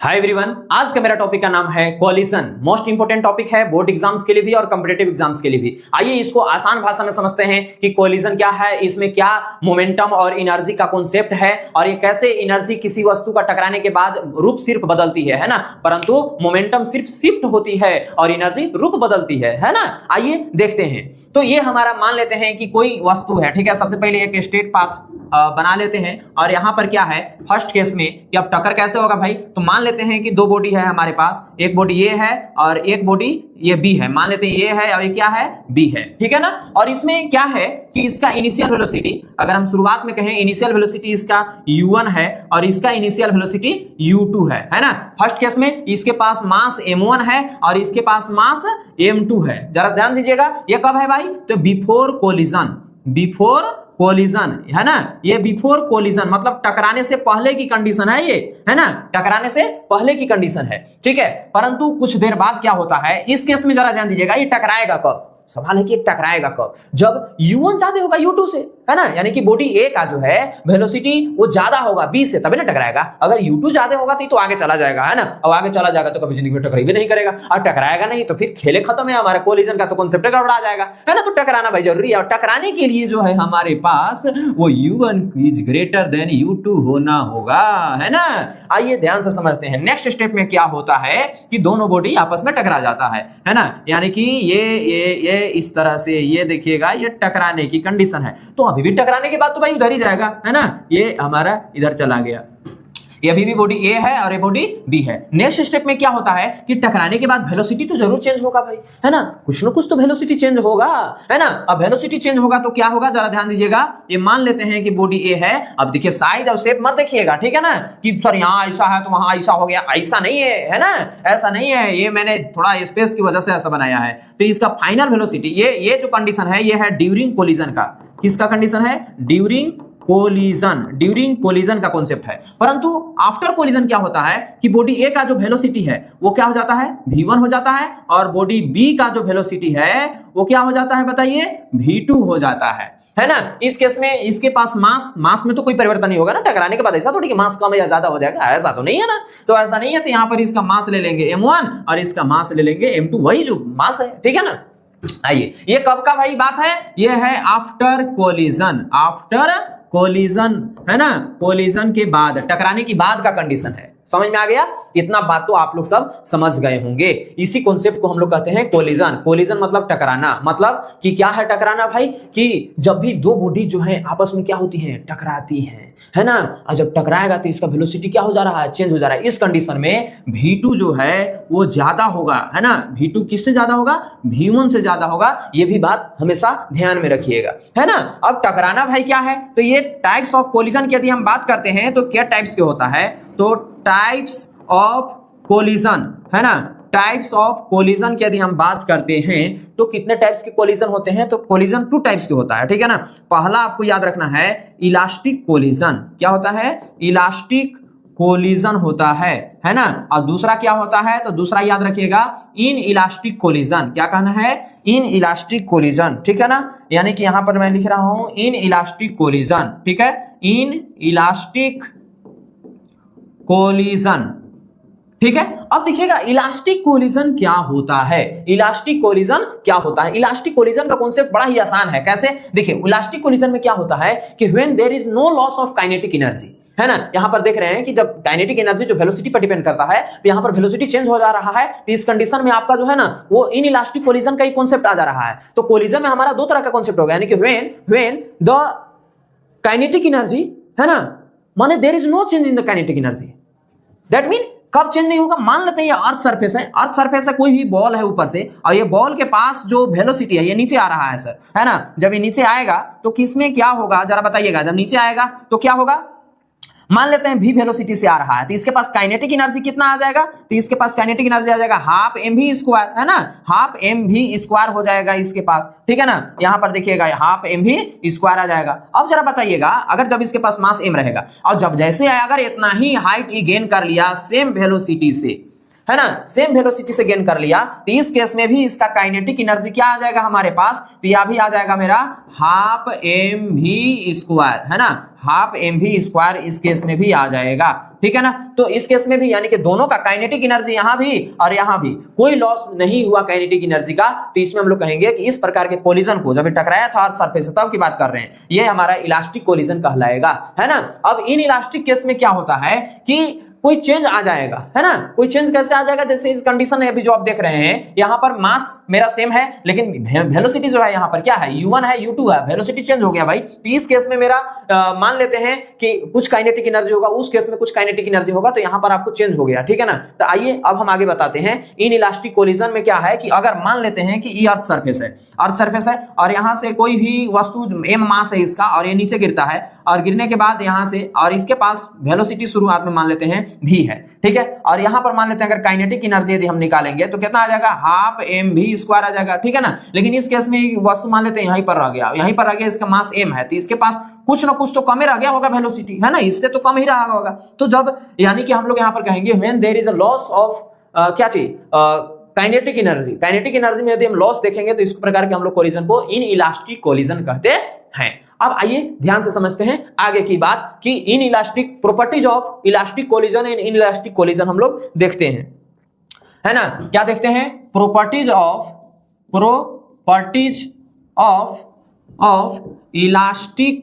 Hi everyone, आज का मेरा टॉपिक का नाम है कोलिजन। मोस्ट इंपोर्टेंट टॉपिक है बोर्ड एग्जाम्स के लिए भी और कॉम्पिटिटिव एग्जाम्स के लिए भी। आइए इसको आसान भाषा में समझते हैं कि कोलिजन क्या है, इसमें क्या मोमेंटम और एनर्जी का कॉन्सेप्ट है और ये कैसे एनर्जी किसी वस्तु का टकराने के बाद रूप सिर्फ बदलती है ना, परंतु मोमेंटम सिर्फ शिफ्ट होती है और एनर्जी रूप बदलती है ना। आइए देखते हैं। तो ये हमारा मान लेते हैं कि कोई वस्तु है, ठीक है। सबसे पहले एक स्ट्रेट पाथ बना लेते हैं और यहां पर क्या है, फर्स्ट केस में कि अब टक्कर कैसे होगा भाई, तो मान लेते हैं कि दो बॉडी है हमारे पास, एक बॉडी ये है और एक बॉडी ये बी है। मान लेते हैं ये है और ये क्या है, बी है, ठीक है ना। और इसमें क्या है कि इसका इनिशियल वेलोसिटी, अगर हम शुरुआत में कहें इनिशियल वेलोसिटी इसका u1 है और इसका इनिशियल वेलोसिटी u2 है ना। फर्स्ट केस में इसके पास मास m1 है और इसके पास मास m2 है। जरा ध्यान दीजिएगा, ये कब है भाई, तो बिफोर कोलिजन, बिफोर कोलिजन है ना। ये बिफोर कोलिजन मतलब टकराने से पहले की कंडीशन है ये, है ना, टकराने से पहले की कंडीशन है, ठीक है। परंतु कुछ देर बाद क्या होता है, इस केस में जरा ध्यान दीजिएगा, ये टकराएगा कब, सवाल है कि टकराएगा कब, जब u1 ज्यादा होगा u2 से, है ना। यानी कि बॉडी ए का जो है वेलोसिटी वो ज्यादा होगा b से, तभी ना टकराएगा। अगर u2 ज्यादा होगा तो आगे चला जाएगा, है ना। अब आगे चला जाएगा तो कभी जिंदगी में टकराई भी नहीं करेगा और टकराएगा नहीं तो फिर खेले खत्म है, हमारा कोलिजन का तो कॉन्सेप्ट गड़बड़ा जाएगा, है ना। तो टकराना भाई जरूरी है और टकराने के लिए जो है हमारे पास वो u1 is greater than u2 होना होगा, है ना। आइए ध्यान से समझते हैं। नेक्स्ट स्टेप में क्या होता है कि दोनों बॉडी आपस में टकरा जाता है ना। यानी कि ये इस तरह से, ये देखिएगा ये टकराने की कंडीशन है, तो अभी भी टकराने के बाद तो भाई उधर ही जाएगा, है ना। ये हमारा इधर चला गया, ये अभी भी बॉडी ए है और ये बॉडी बी है। नेक्स्ट स्टेप में क्या होता है कि टकराने के बाद वेलोसिटी तो जरूर चेंज होगा भाई, है ना, कुछ ना कुछ तो वेलोसिटी चेंज होगा, है ना। अब वेलोसिटी चेंज होगा तो क्या होगा, जरा ध्यान दीजिएगा। ये मान लेते हैं कि बॉडी ए है, अब देखिए साइज और शेप मत देखिएगा, ठीक है ना, कि सर यहाँ ऐसा है तो वहां ऐसा हो गया, ऐसा नहीं है ना, ऐसा नहीं है। ये मैंने थोड़ा स्पेस की वजह से ऐसा बनाया है। तो इसका फाइनल वेलोसिटी, ये जो कंडीशन है ये है ड्यूरिंग कोलिजन का। किसका कंडीशन है, ड्यूरिंग कोलिजन, ड्यूरिंग कोलिजन का कॉन्सेप्ट है। परंतु आफ्टर कोलिजन क्या होता है कि बॉडी ए का जो वेलोसिटी है वो क्या हो जाता है, v1 हो जाता है और बॉडी बी का जो वेलोसिटी है वो क्या हो जाता है, बताइए, v2 हो जाता है ना। इस केस में इसके पास मास में तो कोई परिवर्तन नहीं होगा ना, टकराने के बाद ऐसा थोड़ी कि मास कम या ज्यादा हो जाएगा, ऐसा तो नहीं है ना। तो ऐसा नहीं है, तो यहां पर इसका मास ले लेंगे m1 और इसका मास ले लेंगे m2, वही जो मास है, ठीक है ना। आइए, ये कब का भाई बात है, ये है आफ्टर कोलिजन, आफ्टर कोलिजन, है ना, कोलिजन के बाद, टकराने की बाद का कंडीशन है। समझ में आ गया, इतना बात तो आप लोग सब समझ गए होंगे। इसी कॉन्सेप्ट को हम लोग कहते हैं कोलिजन। कोलिजन मतलब टकराना, मतलब कि क्या है टकराना भाई, कि जब भी दो बॉडी जो है आपस में क्या होती है, टकराती है ना। और जब टकराएगा तो इसका वेलोसिटी क्या हो जा रहा है, चेंज हो जा रहा है। इस कंडीशन में v2 जो है वो ज्यादा होगा, है ना। v2 किससे ज्यादा होगा, v1 से ज्यादा होगा। ये भी बात हमेशा ध्यान में रखिएगा, है ना। अब टकराना भाई क्या है, तो ये टाइप्स ऑफ कोलिजन की यदि हम बात करते हैं तो क्या टाइप्स के होता है, तो टाइप्स ऑफ कोलिजन, है ना, टाइप्स ऑफ कोलिजन की यदि हम बात करते हैं तो कितने टाइप्स के कोलिजन होते हैं, तो कोलिजन 2 टाइप्स के होता है, ठीक है ना। पहला आपको याद रखना है इलास्टिक कोलिजन, क्या होता है, इलास्टिक कोलिजन होता है ना। और दूसरा क्या होता है, तो दूसरा याद रखिएगा इन इलास्टिक कोलिजन। क्या कहना है, इन इलास्टिक कोलिजन, ठीक है ना। यानी कि यहां पर मैं लिख रहा हूं इन इलास्टिक कोलिजन, ठीक है, इन इलास्टिक कोलिजन, ठीक है। अब देखिएगा इलास्टिक कोलिजन क्या होता है, इलास्टिक कोलिजन क्या होता है। इलास्टिक कोलिजन का कॉन्सेप्ट बड़ा ही आसान है। कैसे, देखिए इलास्टिक कोलिजन में क्या होता है कि when there is no loss of kinetic energy, है ना। यहां पर देख रहे हैं कि जब काइनेटिक एनर्जी जो वेलोसिटी पर डिपेंड करता है, तो यहां पर वेलोसिटी चेंज हो जा रहा है, तो इस कंडीशन में आपका जो है ना वो इन इलास्टिक कोलिजन का ही कॉन्सेप्ट आ जा रहा है। तो कोलिजन में हमारा दो तरह का कॉन्सेप्ट होगा, यानी कि व्हेन द काइनेटिक एनर्जी, है ना, माने there is no change in the kinetic energy. That mean कब चेंज नहीं होगा, मान लेते हैं ये अर्थ सरफेस है, अर्थ सरफेस है, कोई भी बॉल है ऊपर से और ये बॉल के पास जो वेलोसिटी है ये नीचे आ रहा है सर, है ना। जब ये नीचे आएगा तो किसमें क्या होगा, जरा बताइएगा। जब नीचे आएगा तो क्या होगा, मान लेते हैं v वेलोसिटी से आ रहा है, तो इसके पास काइनेटिक एनर्जी कितना आ जाएगा, तो इसके पास काइनेटिक एनर्जी आ जाएगा हाफ mv स्क्वायर, है ना, हाफ mv स्क्वायर हो जाएगा इसके पास, ठीक है ना। यहां पर देखिएगा हाफ mv स्क्वायर आ जाएगा। अब जरा बताइएगा, अगर जब इसके पास मास m रहेगा और जब जैसे अगर इतना ही हाइट ही गेन कर लिया सेम वेलोसिटी से, है ना, सेम वेलोसिटी से गेन कर लिया, तो इस केस में भी इसका काइनेटिक एनर्जी क्या आ जाएगा हमारे पास, तो यह भी आ जाएगा मेरा हाफ mv स्क्वायर, है ना, हाफ mv स्क्वायर इस केस में भी आ जाएगा, ठीक है ना। तो इस केस में भी यानी कि दोनों का काइनेटिक एनर्जी यहां भी और यहां भी कोई लॉस नहीं हुआ काइनेटिक एनर्जी का, तो इसमें हम लोग कहेंगे कि इस प्रकार के कोलिजन को जब टकराया था और सरफेस तब की बात कर रहे हैं, ये हमारा इलास्टिक कोलिजन कहलाएगा, है ना। अब इन इलास्टिक केस में क्या होता है कि कोई चेंज आ जाएगा, है ना, कोई चेंज कैसे आ जाएगा, जैसे इस कंडीशन है अभी जो आप देख रहे हैं, यहां पर मास मेरा सेम है लेकिन वेलोसिटी जो है यहां पर क्या है, u1 है u2 है, वेलोसिटी चेंज हो गया भाई। तो इस केस में मेरा मान लेते हैं कि कुछ काइनेटिक एनर्जी होगा, उस केस में कुछ काइनेटिक एनर्जी होगा, तो यहां पर आपको चेंज हो गया, ठीक है ना। तो आइए अब हम आगे बताते हैं इन इलास्टिक कोलिजन में क्या है कि अगर मान लेते हैं कि अर्थ सरफेस है, अर्थ सरफेस है और यहां से कोई भी वस्तु m मास है इसका और ये नीचे गिरता है और गिरने के बाद यहां से और इसके पास वेलोसिटी शुरुआत में मान लेते हैं v है, ठीक है, और यहां पर मान लेते हैं अगर काइनेटिक एनर्जी यदि हम निकालेंगे तो कितना आ जाएगा, हाफ mv स्क्वायर आ जाएगा, ठीक है ना। लेकिन इस केस में वस्तु मान लेते हैं यहीं पर रह गया, यहीं पर रह गया, इसका मास m है, तो इसके पास कुछ ना कुछ तो कम ही रह गया होगा वेलोसिटी, है ना, इससे तो कम ही रहा होगा। तो जब यानी कि हम लोग यहां पर कहेंगे when there is a loss of क्या चीज, काइनेटिक एनर्जी, काइनेटिक एनर्जी में यदि हम लॉस देखेंगे तो इस प्रकार के हम लोग कोलिजन को इन इलास्टिक कोलिजन कहते हैं। अब आइए ध्यान से समझते हैं आगे की बात कि in elastic properties of elastic collision and in elastic collision हम लोग देखते हैं, है ना। क्या देखते हैं, properties of elastic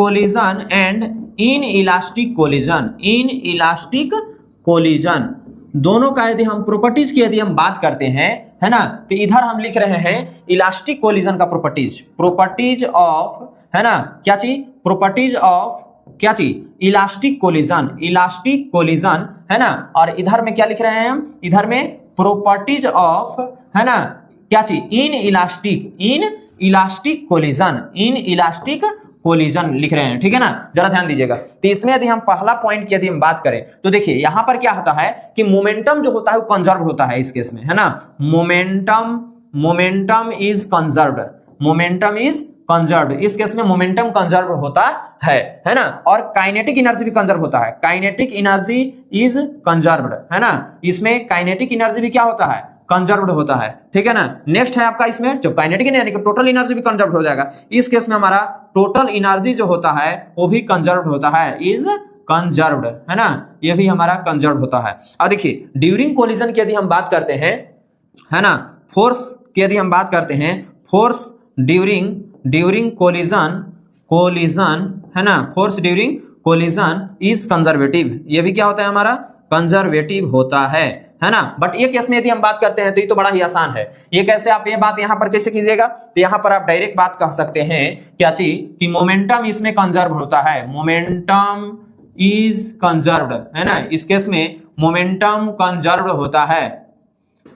collision and in elastic collision दोनों का यदि हम प्रॉपर्टीज की यदि हम बात करते हैं, है ना, तो इधर हम लिख रहे हैं इलास्टिक कोलिजन का प्रॉपर्टीज ऑफ, है ना, क्या चीज, प्रॉपर्टीज ऑफ क्या चीज, इलास्टिक कोलिजन, है ना। और इधर में क्या लिख रहे हैं हम, इधर में प्रॉपर्टीज ऑफ, है ना, क्या चीज, इन इलास्टिक कोलिजन लिख रहे हैं, ठीक है ना। जरा ध्यान दीजिएगा, तो इसमें यदि हम पहला पॉइंट की यदि हम बात करें तो देखिए यहां पर क्या होता है कि मोमेंटम जो होता है वो कंजर्व होता है इस केस में, है ना, मोमेंटम इज कंजर्व्ड, इस केस में मोमेंटम कंजर्व होता है ना। और काइनेटिक एनर्जी भी कंजर्व होता है, काइनेटिक एनर्जी इज कंजर्व्ड, है ना, इसमें काइनेटिक एनर्जी भी क्या होता है, कंजर्व्ड होता है, ठीक है ना। नेक्स्ट है आपका इसमें जो काइनेटिक यानी कि टोटल एनर्जी भी कंजर्व्ड हो जाएगा, इस केस में हमारा टोटल एनर्जी जो होता है वो भी कंजर्व्ड होता है, इज कंजर्व्ड, है ना, ये भी हमारा कंजर्व्ड होता है। अब देखिए ड्यूरिंग कोलिजन की यदि हम बात करते हैं, है ना, फोर्स की यदि हम बात करते हैं, फोर्स ड्यूरिंग कोलिजन, है ना, force during collision is conservative, ये भी क्या होता है हमारा, कंजर्वेटिव होता है ना। बट ये केस में यदि हम बात करते हैं तो ये तो बड़ा ही आसान है, ये कैसे, आप ये बात यहां पर कैसे कीजिएगा, तो यहां पर आप डायरेक्ट बात कह सकते हैं क्या चीज कि मोमेंटम इसमें कंजर्व होता है, मोमेंटम इज कंजर्व्ड, है ना, इस केस में मोमेंटम कंजर्व्ड होता है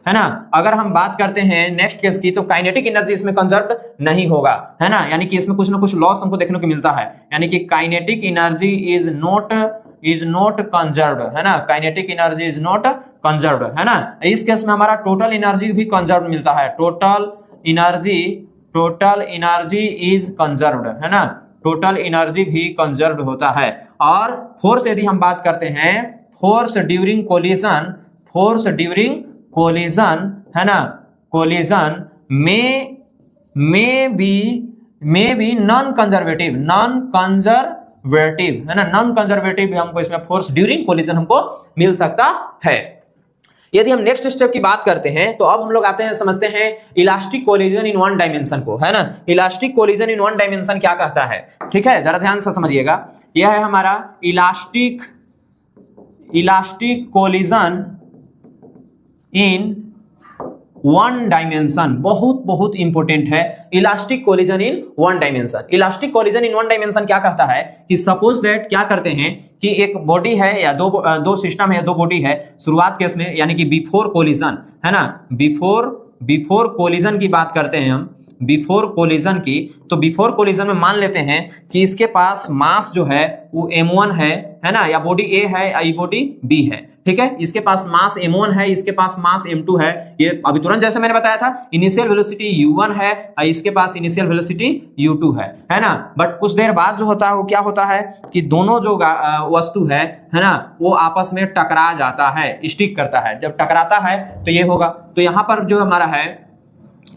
ना। अगर हम बात करते हैं नेक्स्ट केस की तो काइनेटिक एनर्जी इसमें कंजर्व्ड नहीं होगा, है ना, यानी कि इसमें कुछ ना कुछ लॉस हमको देखने को मिलता है, यानी कि kinetic energy is not conserved, है ना, kinetic energy is not conserved, है ना। इस केस में हमारा टोटल एनर्जी भी कंजर्व्ड मिलता है, टोटल एनर्जी इज कंजर्व्ड, है ना, टोटल एनर्जी भी कंजर्व्ड होता है। और फोर्स यदि हम बात करते हैं, फोर्स ड्यूरिंग कोलिजन, है ना, कोलिजन में बी नॉन कंजर्वेटिव, है ना, नॉन कंजर्वेटिव भी हमको इसमें फोर्स ड्यूरिंग कोलिजन हमको मिल सकता है। यदि हम नेक्स्ट स्टेप की बात करते हैं तो अब हम लोग आते हैं, समझते हैं elastic collision in one dimension को, है ना। Elastic collision in one dimension क्या कहता है, ठीक है, जरा ध्यान से समझिएगा। यह है हमारा elastic collision in one dimension, बहुत इंपोर्टेंट है elastic collision in one dimension. Elastic collision in one dimension क्या कहता है कि सपोज दैट क्या करते हैं कि एक बॉडी है या दो सिस्टम है, दो बॉडी है, शुरुआत केस में यानी कि बिफोर कोलिजन, है ना, बिफोर कोलिजन की बात करते हैं हम, बिफोर कोलिजन की, तो बिफोर कोलिजन में मान लेते हैं कि इसके पास मास जो है वो m1 है ना, या बॉडी A है या बॉडी B है, ठीक है, इसके पास मास m1 है, इसके पास मास m2 है। ये अभी तुरंत जैसे मैंने बताया था इनिशियल वेलोसिटी u1 है और इसके पास इनिशियल वेलोसिटी u2 है ना। बट कुछ देर बाद जो होता है वो क्या होता है कि दोनों जो वस्तु है ना, वो आपस में टकरा जाता है, स्टिक करता है। जब टकराता है तो ये होगा, तो यहां पर जो हमारा है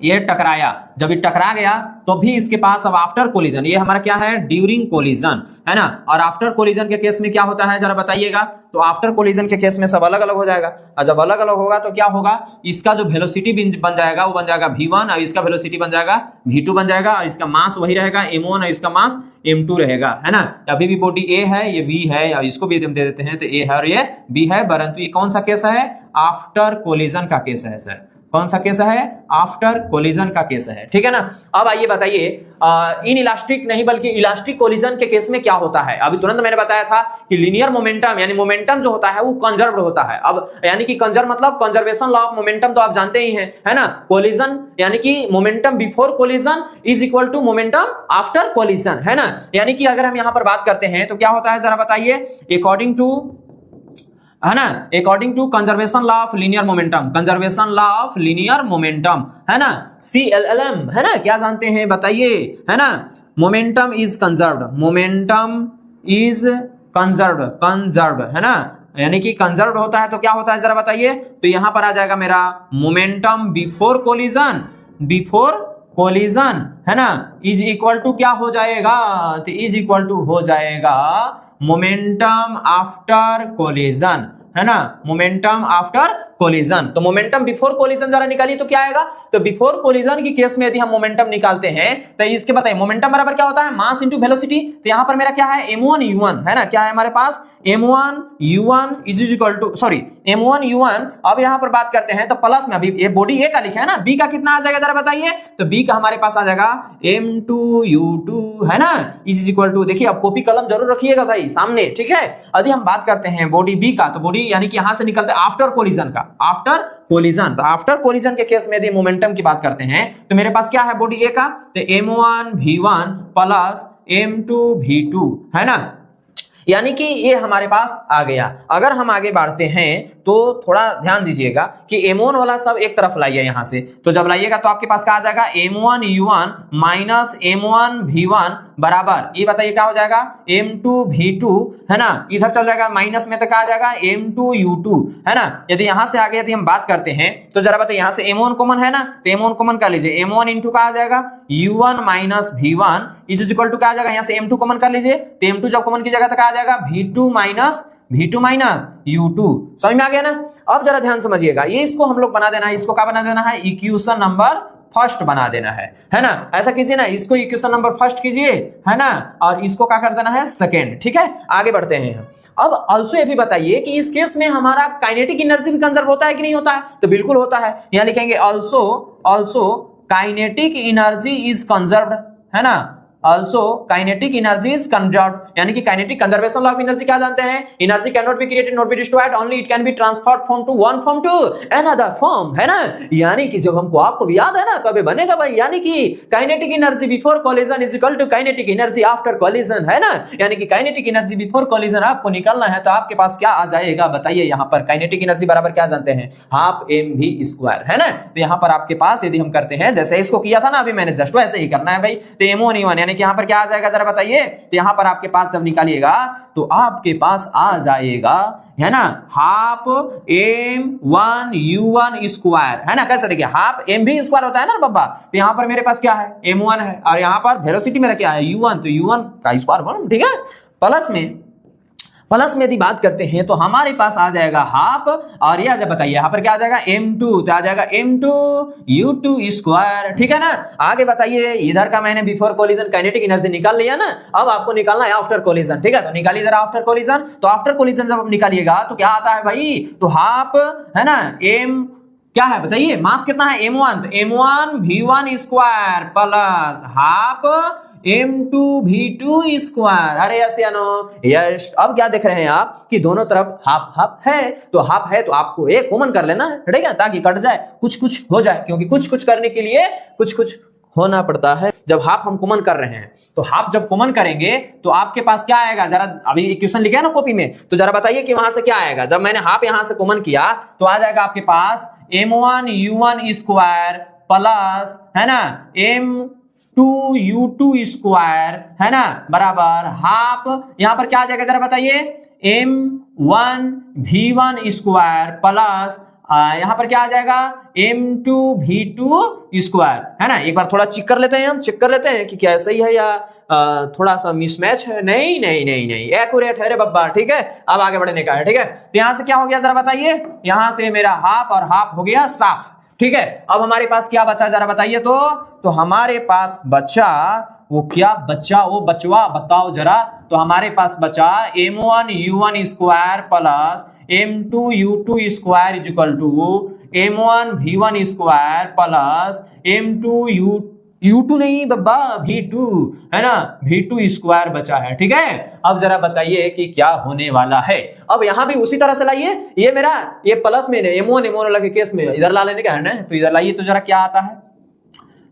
ये टकराया, जब ये टकरा गया तो भी इसके पास अब आफ्टर कोलिजन, ये हमारा क्या है ड्यूरिंग कोलिजन है ना। और आफ्टर कोलिजन के केस में क्या होता है जरा बताइएगा। तो आफ्टर कोलिजन के केस में सब अलग अलग हो जाएगा, और जब अलग अलग होगा तो क्या होगा, इसका जो वेलोसिटी बन जाएगा वो बन जाएगा v1 और इसका वेलोसिटी बन जाएगा v2 बन जाएगा, और इसका मास वही रहेगा m1 और इसका मास m2 रहेगा, है ना। अभी भी बॉडी A है, ये B है, या इसको भी हम दे देते हैं तो A है और ये B है, परंतु ये कौन सा केस है, आफ्टर कोलिजन का केस है सर। कौन सा केस है, आफ्टर कोलिजन का केस है, ठीक है ना। अब आइए बताइए इन इलास्टिक नहीं बल्कि इलास्टिक कोलिजन के केस में क्या होता है। अभी तुरंत मैंने बताया था कि लीनियर मोमेंटम यानी मोमेंटम जो होता है वो कंजर्व्ड होता है। अब यानी कि कंजर्व मतलब कंजर्वेशन लॉ ऑफ मोमेंटम तो आप जानते ही हैं, है ना। कोलिजन यानी कि momentum before collision is equal to momentum after collision, है ना। यानी कि अगर हम यहां पर बात करते हैं तो क्या होता है जरा बताइए, अकॉर्डिंग टू, है ना, according to conservation law of linear momentum, conservation law of linear momentum, है ना, CLLM, है ना, क्या जानते हैं बताइए, है ना। Momentum is conserved, momentum is conserved, है ना, यानी कि कंजर्व्ड होता है तो क्या होता है जरा बताइए। तो यहां पर आ जाएगा मेरा मोमेंटम बिफोर कोलिजन, है ना, इज इक्वल टू क्या हो जाएगा, तो इज इक्वल टू हो जाएगा मोमेंटम आफ्टर कोलिजन, है ना, मोमेंटम आफ्टर कोलिजन। तो मोमेंटम बिफोर कोलिजन जरा निकालिए तो क्या आएगा, तो बिफोर कोलिजन की केस में यदि हम मोमेंटम निकालते हैं तो इसके बताइए मोमेंटम बराबर क्या होता है, मास इंटू वेलोसिटी। तो यहां पर मेरा क्या है m1 u1, है ना, क्या है हमारे पास m1 u1 is equal to, sorry m1 u1। अब यहां पर बात करते हैं तो प्लस में, अभी ये बॉडी A का लिखा है ना, B का कितना आ जाएगा जरा बताइए। तो B का हमारे पास आ जाएगा m2 u2, है ना, इज इक्वल टू, देखिए अब कॉपी कलम जरूर रखिएगा भाई सामने, ठीक है। यदि हम बात करते हैं बॉडी B का, तो बॉडी यानी कि यहां से निकलते हैं आफ्टर कोलिजन का, आफ्टर कोलिजन। तो आफ्टर कोलिजन के केस में यदि मोमेंटम की बात करते हैं तो मेरे पास क्या है बॉडी A का, तो m1 v1 plus m2 v2, है ना, यानी कि ये हमारे पास आ गया। अगर हम आगे बढ़ते हैं तो थोड़ा ध्यान दीजिएगा कि m1 वाला सब एक तरफ लाइए यहां से, तो जब लाइएगा तो आपके पास क्या आ जाएगा m1 u1 minus m1 v1 बराबर, ये बताइए क्या हो जाएगा m2 v2, है ना, इधर चल जाएगा माइनस में तो क्या आ जाएगा m2 u2, है ना। यदि यहां से आगे यदि हम बात करते हैं तो जरा बताइए यहां से m1 कॉमन है ना, तो m1 कॉमन कर लीजिए, m1 इंटू का आ जाएगा u1 minus v1 is equal to क्या आ जाएगा, यहां से m2 कॉमन कर लीजिए, तो m2 जब कॉमन कीजिएगा तो क्या आ जाएगा v2 माइनस u2। समझ में आ गया ना। अब जरा ध्यान समझिएगा, ये इसको हम लोग बना देना है, इसको क्या बना देना है, इक्वेशन नंबर फर्स्ट बना देना है ना। ऐसा कीजिए ना, इसको इक्वेशन नंबर फर्स्ट कीजिए, है ना, और इसको क्या कर देना है सेकंड, ठीक है। आगे बढ़ते हैं। अब ऑल्सो ये भी बताइए कि इस केस में हमारा काइनेटिक एनर्जी भी कंजर्व होता है कि नहीं होता है, तो बिल्कुल होता है। यहां लिखेंगे also kinetic energy is conserved, है ना, also kinetic energy is conserved, यानी कि kinetic conservation law of energy क्या जानते हैं, energy can not be created not be destroyed, only it can be transferred from to one form to another form, है ना। यानी कि जब हमको आपको याद है ना तो अभी बनेगा भाई, यानी कि kinetic energy before collision is equal to kinetic energy after collision, है ना। यानी कि काइनेटिक एनर्जी बिफोर कोलिजन आपको निकालना है तो आपके पास क्या आ जाएगा बताइए, यहां पर काइनेटिक एनर्जी बराबर क्या जानते हैं, हाफ mv², है ना। तो यहां पर आपके पास यदि हम करते हैं जैसे इसको किया था ना अभी मैंने, जस्ट वैसे ही करना है भाई। तो m1 u1 यानी कि यहां पर क्या आ जाएगा जरा बताइए, तो यहां पर आपके पास जब निकालिएगा तो आपके पास आ जाएगा, है ना, हाफ m1 u1², है ना। कैसे देखिए हाफ mv² होता है ना बाबा, तो यहां पर मेरे पास क्या है m1 है और यहां पर वेलोसिटी मेरा क्या है u1, तो u1 का स्क्वायर, ठीक है। प्लस में यदि बात करते हैं तो हमारे पास आ जाएगा हाफ, और यह जब बताइए यहाँ पर क्या आ जाएगा m2, तो आ जाएगा m2 u2², ठीक है ना। आगे बताइए, इधर का मैंने बिफोर कोलिजन काइनेटिक एनर्जी निकाल लिया ना, अब आपको निकालना है आफ्टर कोलिजन, ठीक है। तो निकालिए जरा आफ्टर कोलिजन। तो आफ्टर कोलिजन जब आप निकालिएगा तो क्या आता है भाई, तो हाफ, है ना, m क्या है बताइए, मास कितना है m1, तो m1 v1² plus half m2 v2²। अरे यस या नो, यस। अब क्या देख रहे हैं आप कि दोनों तरफ हाफ हाफ है, तो हाफ है तो आपको एक कॉमन कर लेना है, ठीक है, ताकि कट जाए, कुछ कुछ हो जाए, क्योंकि कुछ कुछ करने के लिए कुछ कुछ होना पड़ता है जब हाफ हम कॉमन कर रहे हैं। तो हाफ जब कॉमन करेंगे तो आपके पास क्या आएगा, जरा अभी इक्वेशन लिखा है ना कॉपी में, तो जरा बताइए कि वहां से क्या आएगा। जब मैंने हाफ यहां से कॉमन किया तो आ जाएगा आपके पास m1 u1 स्क्वायर प्लस, है ना, m2 u2 स्क्वायर, है ना, बराबर हाफ, यहां पर क्या आ जाएगा जरा बताइए, m1 v1 स्क्वायर प्लस यहां पर क्या आ जाएगा, m2 v2 स्क्वायर, है ना। एक बार थोड़ा चेक कर लेते हैं, हम चेक कर लेते हैं कि क्या सही है या थोड़ा सा मिसमैच है। नहीं नहीं नहीं नहीं, एक्यूरेट है रे बब्बा, ठीक है। अब आगे बढ़ने का है, ठीक है। तो यहां से क्या हो गया जरा बताइए, यहां से मेरा हाफ और हाफ हो गया साफ, ठीक है। अब हमारे पास क्या बचा जरा बताइए, तो हमारे पास बचा वो क्या बचा, वो बचवा बताओ जरा। तो हमारे पास बचा m1 u1 square plus m2 u2 square is equal to m1 v1 square plus m2 u2 नहीं बब्बा v2, है ना, v2 स्क्वायर बचा है, ठीक है। अब जरा बताइए कि क्या होने वाला है। अब यहां भी उसी तरह से लाइए, ये मेरा ये प्लस में m1 वाला के केस में इधर ला लेने का है ना, तो इधर लाइए तो जरा क्या आता है,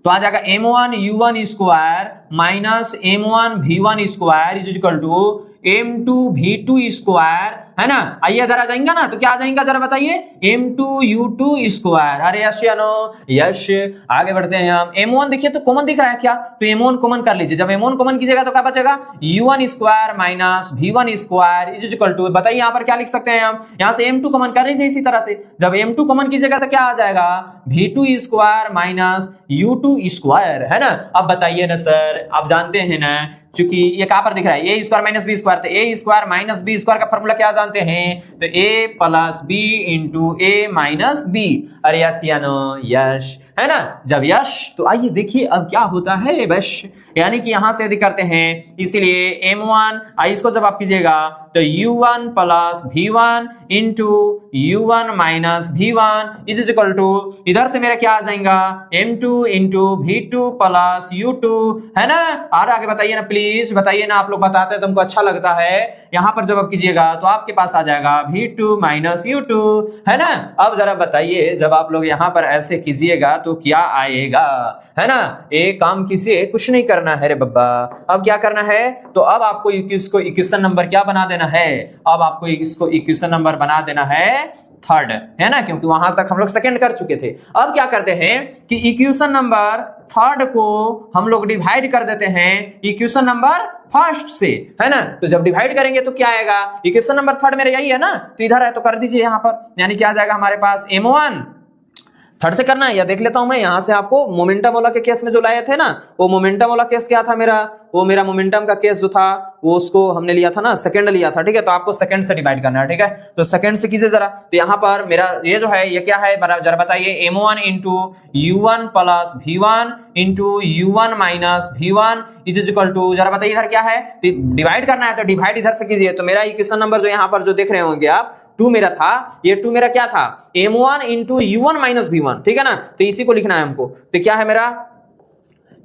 तो आ जाएगा m1 u1 square minus m1 v1 square is equal to m2 v2 square, है ना। आइए इधर आ जाएंगे ना, तो क्या आ जाएगा जरा बताइए, m2 u2 स्क्वायर। अरे यश या नो, यश। आगे बढ़ते हैं हम, m1 देखिए तो कॉमन दिख रहा है क्या, तो m1 कॉमन कर लीजिए। जब m1 कॉमन कीजिएगा तो क्या बचेगा, u1 square minus v1 square is equal to, बताइए यहाँ पर क्या लिख सकते हैं हम, यहाँ से m2 कॉमन कर लीजिए। इसी तरह से जब m2 कॉमन कीजिएगा तो क्या आ जाएगा, v2 square minus u2 square, है ना। अब बताइए ना सर, आप जानते हैं ना, चूंकि ये कहां पर दिख रहा है, ए स्क्वायर माइनस बी स्क्वायर, तो ए स्क्वायर माइनस बी स्क्वायर का फॉर्मूला क्या जानते हैं, तो ए प्लस बी इंटू ए माइनस बी। अरे यस या नो, यश, है ना। जब यश, तो आइए देखिए अब क्या होता है बश, यानी कि यहां से यदि करते हैं, इसीलिए m1 इसको जब आप कीजिएगा तो u1 plus v1 into u1 minus v1 is equal to, इधर से मेरा क्या आ जाएगा, m2 into v2 plus u2, है ना। और आगे बताइए ना प्लीज, बताइए ना, आप लोग बताते हैं तुमको अच्छा लगता है। यहां पर जब आप कीजिएगा तो आपके पास आ जाएगा v2 माइनस u2, है ना। अब जरा बताइए, जब आप लोग यहां पर ऐसे कीजिएगा तो क्या आएगा, है ना। एक काम किसी कुछ नहीं करना है रे बब्बा, अब क्या करना है, तो अब आपको इसको इक्वेशन नंबर क्या बना देना है, अब आपको इसको इक्वेशन नंबर बना देना है थर्ड, है ना, क्योंकि वहां तक हम लोग सेकंड कर चुके थे। अब क्या करते हैं कि इक्वेशन नंबर थर्ड को हम लोग डिवाइड कर देते हैं इक्वेशन नंबर फर्स्ट से, है ना। तो जब डिवाइड करेंगे तो क्या आएगा, इक्वेशन नंबर थर्ड मेरा यही है ना, तो इधर है तो कर दीजिए यहां पर, यानी क्या आ जाएगा हमारे पास m1 थर्ड से करना है, या देख लेता हूं मैं यहां से आपको मोमेंटम वाला के केस में जो लाए थे ना, वो मोमेंटम वाला केस क्या था मेरा, वो मेरा मोमेंटम का केस जो था वो उसको हमने लिया था ना, सेकंड लिया था, ठीक है। तो आपको सेकंड से डिवाइड करना है, ठीक है। तो सेकंड से कीजिए जरा, तो यहां पर मेरा ये जो है ये क्या है जरा बताइए, m1 into u1 plus v1 into u1 minus v1 is equal to, जरा बताइए इधर क्या है, तो डिवाइड करना है तो डिवाइड इधर से कीजिए। तो मेरा इक्वेशन नंबर जो यहाँ पर जो देख रहे होंगे आप 2 मेरा था, ये 2 मेरा क्या था, m1 into u1 minus v1, ठीक है ना। तो इसी को लिखना है हमको, तो क्या है मेरा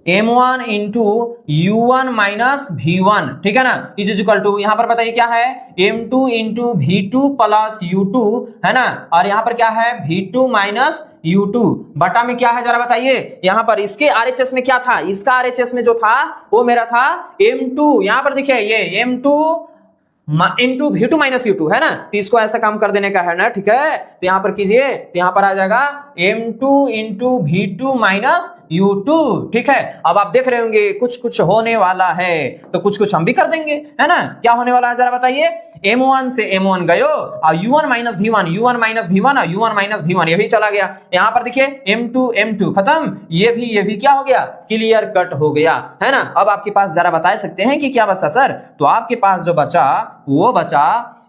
m1 into u1 minus v1, ठीक है ना, इज इक्वल टू, यहां पर बताइए क्या है, m2 into v2 plus u2, है ना, और यहां पर क्या है v2 माइनस u2 बटा में क्या है जरा बताइए, यहां पर इसके RHS में क्या था, इसका RHS में जो था वो मेरा था m2, यहां पर देखिए ये m2 into v2 minus u2, है ना। तो इसको ऐसा काम कर देने का है ना, ठीक है। तो यहां पर कीजिए, तो यहां पर आ जाएगा m2 into v2 minus u2, ठीक है। अब आप देख रहे होंगे कुछ कुछ होने वाला है, तो कुछ कुछ हम भी कर देंगे, है ना। क्या होने वाला है जरा बताइए, m1 से m1 गयो और u1 minus v1, u1 minus v1 और u1 माइनस v1 ये भी चला गया। यहां पर देखिए m2 खत्म, ये भी क्या हो गया, क्लियर कट हो गया, है ना। अब आपके पास जरा बता सकते हैं कि क्या बचा सर, तो आपके पास जो बचा वो बचा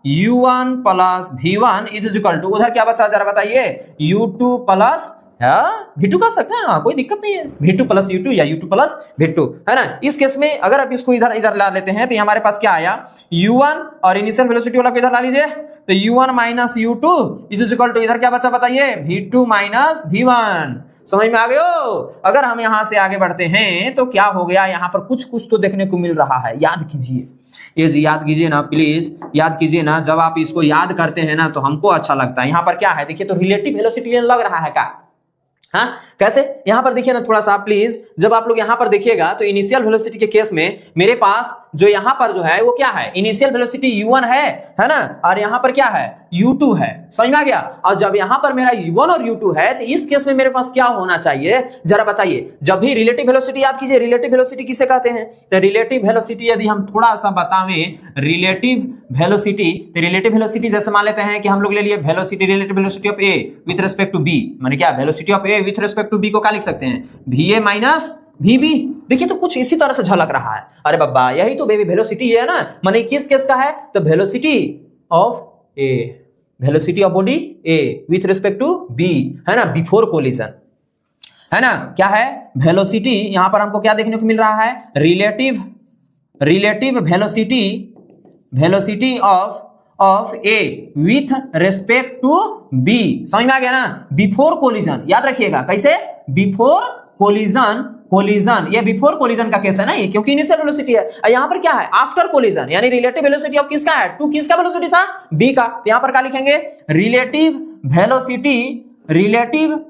u1 plus v1 is equal to, उधर क्या बचा जरा बताइए, u2 प्लस v2 कर सकते हैं, हाँ कोई दिक्कत नहीं है, v2 प्लस u2 या u2 प्लस v2, है ना। इस केस में अगर आप इसको इधर इधर ला लेते हैं तो हमारे पास क्या आया, u1 और इनिशियल वेलोसिटी वाला को इधर ला लीजिए, तो u1 minus u2 is equal to, इधर क्या बचा बताइए, v2 माइनस v1। समझ में आ गए हो। अगर हम यहां से आगे बढ़ते हैं तो क्या हो गया, यहां पर कुछ कुछ तो देखने को मिल रहा है, याद कीजिए, ये याद कीजिए ना प्लीज, याद कीजिए ना। जब आप इसको याद करते हैं ना तो हमको अच्छा लगता है। यहां पर क्या है देखिए, तो रिलेटिव वेलोसिटी लग रहा है क्या, हाँ कैसे, यहां पर देखिए ना थोड़ा सा प्लीज, जब आप लोग यहां पर देखिएगा तो इनिशियल वेलोसिटी के केस में मेरे पास जो यहां पर जो है वो क्या है, इनिशियल वेलोसिटी u1 है ना, और यहां पर क्या है u2 है, समझ में आ गया। और जब यहां पर मेरा u1 और u2 है तो इस केस में मेरे पास क्या होना चाहिए जरा बताइए। जब भी रिलेटिव वेलोसिटी, याद कीजिए रिलेटिव वेलोसिटी किसे कहते हैं, तो रिलेटिव वेलोसिटी यदि हम थोड़ा सा बतावें, रिलेटिव वेलोसिटी, तो रिलेटिव वेलोसिटी जैसे मान लेते हैं कि हम लोग ले लिए velocity, relative velocity of A with respect to B, माने क्या velocity of A with respect to B को क्या लिख सकते हैं, va माइनस vb। देखिए तो कुछ इसी तरह से झलक रहा है, अरे बाबा यही तो बेबी वेलोसिटी है ना, माने किस केस का है, तो velocity of A, velocity of body A with respect to B, है ना, बिफोर कोलिजन, है ना, क्या है वेलोसिटी। यहां पर हमको क्या देखने को मिल रहा है, relative velocity of A with respect to B, समझ में आ गया ना, बिफोर कोलिजन, याद रखिएगा कैसे, बिफोर कोलिजन, ये बिफोर कोलिजन का केस है ना ये, क्योंकि इनिशियल वेलोसिटी है। यहाँ पर क्या है, आफ्टर कोलिजन, यानी रिलेटिव वेलोसिटी ऑफ किसका है, टू किसका वेलोसिटी था, बी का, तो यहाँ पर क्या लिखेंगे, रिलेटिव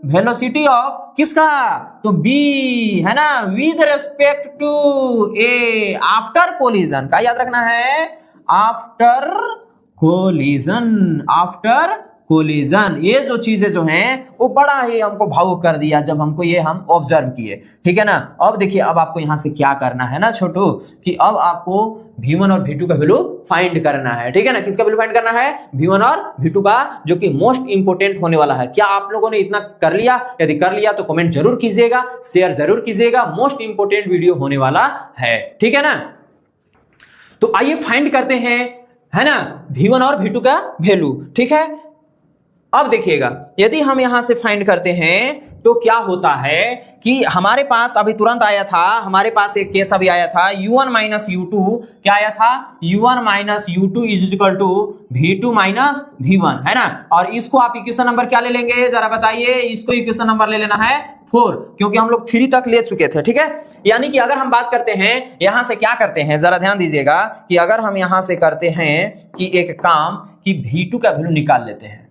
वेलोसिटी ऑफ किसका, तो बी, है ना, with respect to A after collision का, याद रखना है, आफ्टर कोलिजन। ये जो चीजें जो हैं वो बड़ा ही हमको भावुक कर दिया जब हमको ये हम ऑब्जर्व किए, ठीक है ना। अब देखिए अब आपको यहां से क्या करना है ना छोटू, कि अब आपको v1 और v2 का वैल्यू फाइंड करना है, ठीक है ना। किसका वैल्यू फाइंड करना है, v1 और v2 का, जो कि मोस्ट इंपोर्टेंट होने वाला है। क्या आप लोगों ने इतना कर लिया, यदि कर लिया तो कमेंट जरूर कीजिएगा, शेयर जरूर कीजिएगा, मोस्ट इंपोर्टेंट वीडियो होने वाला है, ठीक है ना। तो आइए फाइंड करते हैं, है ना, v1 और v2 का वैल्यू, ठीक है। अब देखिएगा यदि हम यहां से फाइंड करते हैं तो क्या होता है कि हमारे पास अभी तुरंत आया था, हमारे पास एक केस अभी आया था, u1 माइनस u2, क्या आया था, u1 minus u2 is equal to v2 minus v1, है ना। और इसको आप इक्वेशन नंबर क्या ले लेंगे जरा बताइए, इसको इक्वेशन नंबर ले लेना है 4, क्योंकि हम लोग 3 तक ले चुके थे, ठीक है। यानी कि अगर हम बात करते हैं यहां से क्या करते हैं, जरा ध्यान दीजिएगा कि अगर हम यहां से करते हैं कि एक काम कि v2 का वैल्यू निकाल लेते हैं।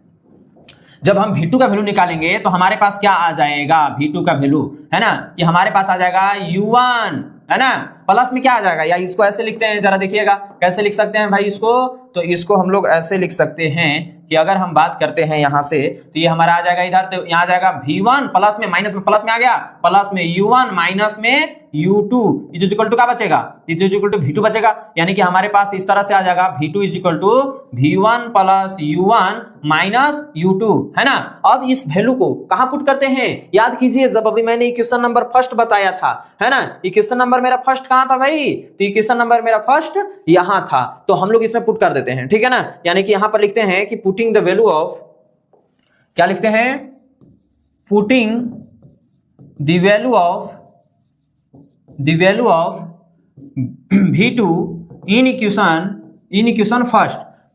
जब हम v2 का वैल्यू निकालेंगे तो हमारे पास क्या आ जाएगा, v2 का वैल्यू, है ना, कि हमारे पास आ जाएगा u1, है ना, प्लस में क्या आ जाएगा, या इसको ऐसे लिखते हैं, जरा देखिएगा कैसे लिख सकते हैं भाई इसको, तो इसको हम लोग ऐसे लिख सकते हैं कि अगर हम बात करते हैं यहां से तो ये हमारा आ जाएगा इधर, तो यहां आ जाएगा v1 प्लस में माइनस में, प्लस में आ गया, प्लस में u1 माइनस में u2 इज इक्वल टू क्या बचेगा, इज इक्वल टू v2 बचेगा। यानी कि हमारे पास इस तरह से आ जाएगा v2 is equal to v1 plus u1 minus u2, है ना। अब इस वैल्यू को कहां पुट करते हैं, याद कीजिए जब अभी मैंने इक्वेशन नंबर फर्स्ट बताया था, है ना, इक्वेशन नंबर मेरा फर्स्ट कहां था भाई, तो इक्वेशन नंबर मेरा फर्स्ट यहां था, तो हम लोग इसमें पुट कर देते हैं, ठीक है ना। यानी कि यहां पर लिखते हैं कि पुटिंग द वैल्यू ऑफ, क्या लिखते हैं, putting the value of v2 in equation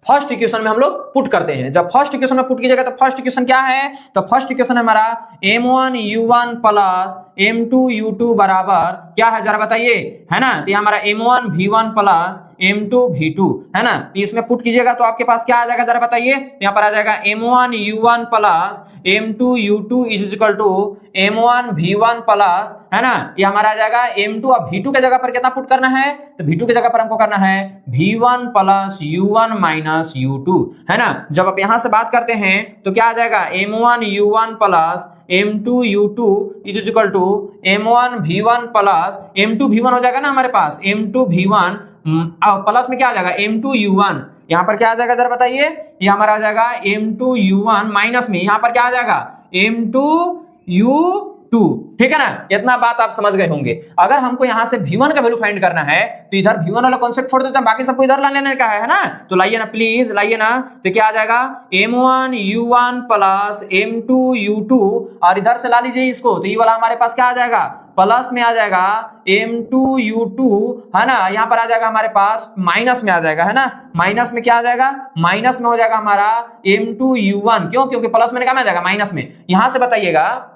first equation में हम लोग पुट करते हैं। जब फर्स्ट इक्वेशन में पुट कीजिएगा तो फर्स्ट इक्वेशन क्या है, तो फर्स्ट इक्वेशन है हमारा m1 u1 plus m2 u2 बराबर क्या है जरा बताइए, है ना, तो हमारा m1 v1 plus m2 v2, है ना। तो इसमें पुट कीजिएगा तो आपके पास क्या आ जाएगा जरा बताइए, यहाँ पर आ जाएगा m1 u1 plus m2 u2 is equal to m1 v1 plus, है ना, ये हमारा आ जाएगा m2। अब v2 के जगह पर कितना पुट करना है, तो v2 के जगह पर हमको करना है v1 plus u1 minus u2, है ना। जब आप यहां से बात करते हैं तो क्या आ जाएगा m1 u1 plus m2 u2 is equal to m1 v1 plus m2 v1 हो जाएगा ना हमारे पास, m2 v1 प्लस में क्या आ जाएगा m2 u1, यहाँ पर क्या आ जाएगा जरा बताइए, ये हमारा आ जाएगा m2 u1 माइनस में यहाँ पर क्या आ जाएगा m2 u2, ठीक है ना। इतना बात आप समझ गए होंगे। अगर हमको यहां से v1 का वैल्यू फाइंड करना है तो इधर v1 वाला कॉन्सेप्ट छोड़ देते हैं, बाकी सबको इधर ला लेने का है ना। तो लाइए ना प्लीज, लाइए ना, तो क्या आ जाएगा m1 u1 plus m2 u2, और इधर से ला लीजिए इसको, तो ये वाला हमारे पास क्या आ जाएगा, प्लस में आ जाएगा m2 u2, है ना, यहाँ पर आ जाएगा हमारे पास माइनस में आ जाएगा, है ना, माइनस में क्या आ जाएगा, माइनस में हो जाएगा हमारा m2 u1, क्यों, क्योंकि प्लस में क्या आ जाएगा माइनस में। यहां से बताइएगा